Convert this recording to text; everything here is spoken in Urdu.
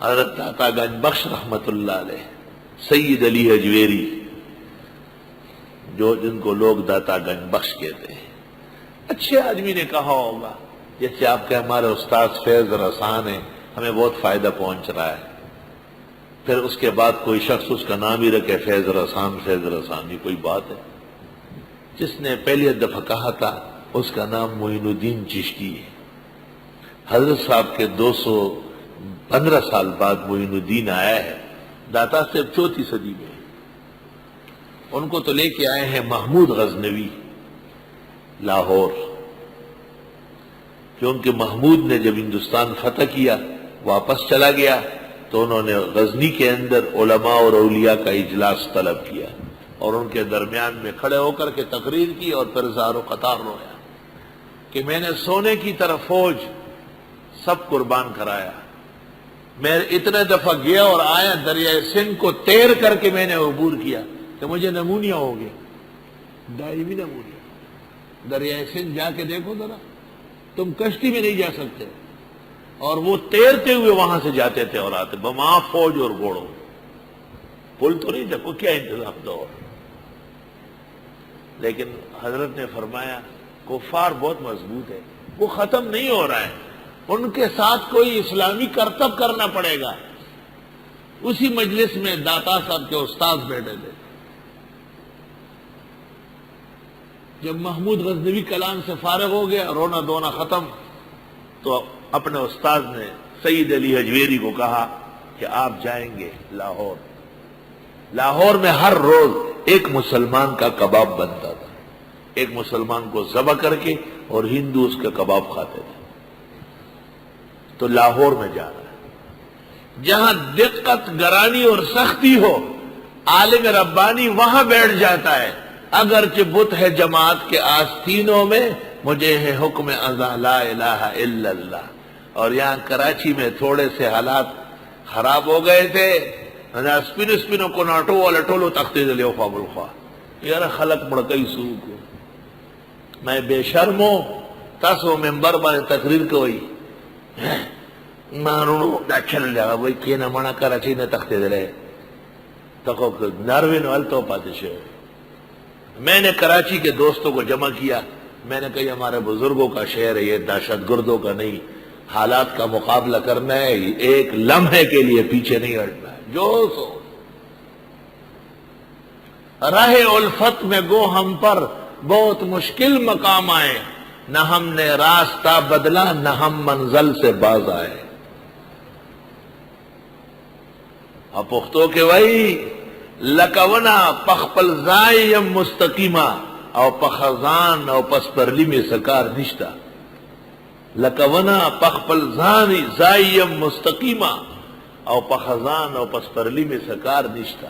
حضرت داتا گنج بخش رحمت اللہ علیہ، سید علی اجویری، جن کو لوگ داتا گنج بخش کہتے ہیں، اچھے آدمی نے کہا ہوگا، جیسے آپ کے ہمارے استاد فیض رسان ہیں، ہمیں بہت فائدہ پہنچ رہا ہے، پھر اس کے بعد کوئی شخص اس کا نام ہی رکھے فیض رسان، یہ کوئی بات ہے؟ جس نے پہلی دفعہ کہا تھا اس کا نام معین الدین چشتی ہے۔ حضرت صاحب کے 215 سال بعد معین الدین آیا ہے، داتا سے 4 صدی میں۔ ان کو تو لے کے آئے ہیں محمود غزنوی لاہور، کیونکہ محمود نے جب ہندوستان فتح کیا واپس چلا گیا تو انہوں نے غزنی کے اندر علماء اور اولیاء کا اجلاس طلب کیا اور ان کے درمیان میں کھڑے ہو کر کے تقریر کی اور پھر زار و قطار رویا کہ میں نے سونے کی طرف فوج سب قربان کرایا، میں اتنے دفعہ گیا اور آیا، دریائے سندھ کو تیر کر کے میں نے عبور کیا کہ مجھے نمونیا ہو گیا، دائمی نمونیا۔ دریائے سندھ جا کے دیکھو ذرا، تم کشتی میں نہیں جا سکتے، اور وہ تیرتے ہوئے وہاں سے جاتے تھے اور آتے، بما فوج اور گھوڑوں، پل تو نہیں تھا، کو کیا انتظام دو۔ لیکن حضرت نے فرمایا کفار بہت مضبوط ہے، وہ ختم نہیں ہو رہا ہے، ان کے ساتھ کوئی اسلامی کرتب کرنا پڑے گا۔ اسی مجلس میں داتا صاحب کے استاد بیٹھے تھے۔ جب محمود غزنوی کلام سے فارغ ہو گیا، رونا دھونا ختم، تو اپنے استاد نے سید علی اجویری کو کہا کہ آپ جائیں گے لاہور۔ لاہور میں ہر روز ایک مسلمان کا کباب بنتا تھا، ایک مسلمان کو ذبح کر کے، اور ہندو اس کا کباب کھاتے تھے۔ تو لاہور میں جا رہا ہے، جہاں دقت گرانی اور سختی ہو، عالم ربانی وہاں بیٹھ جاتا ہے، اگرچہ بت ہے جماعت کے آستینوں میں، مجھے ہے حکم ازاں لا الہ الا اللہ۔ اور یہاں کراچی میں تھوڑے سے حالات خراب ہو گئے تھے، اسپنو کو ناٹو والا ٹولو تختی دلیو خواب الخواہ، یار خلق مڑکئی سوکو، میں بے شرم ہوں، تاسو ممبر بانے تقریر کوئی مارونو دا چل جاگا وہی کینا مانا کراچی نے تختی دلے تکو ناروینو التو پاتے شو۔ میں نے کراچی کے دوستوں کو جمع کیا، میں نے کہا ہمارے بزرگوں کا شہر ہے، یہ دہشت گردوں کا نہیں، حالات کا مقابلہ کرنا ہے، ایک لمحے کے لیے پیچھے نہیں ہٹنا ہے، جو سو راہ الفت میں گو ہم پر بہت مشکل مقام آئے، نہ ہم نے راستہ بدلا نہ ہم منزل سے باز آئے۔ اب پختو کے وہی لکونا پخپل زائیم مستقیمہ او پخزان او پسپرلی میں سکار نشتا، لکونا پخپل زائیم مستقیمہ او پخزان او پسپرلی میں سکار نشتا۔